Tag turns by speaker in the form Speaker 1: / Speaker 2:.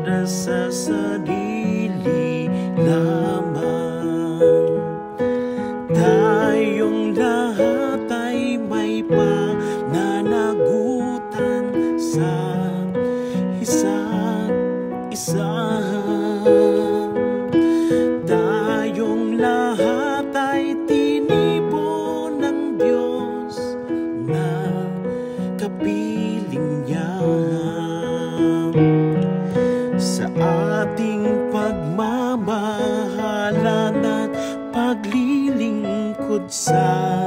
Speaker 1: para sa sarili lamang. Tayong lahat ay may pananagutan sa isa't isa. Tayong lahat ay tinipon ng Diyos na kapiling niya. Sa ating pagmamahalan at paglilingkod sa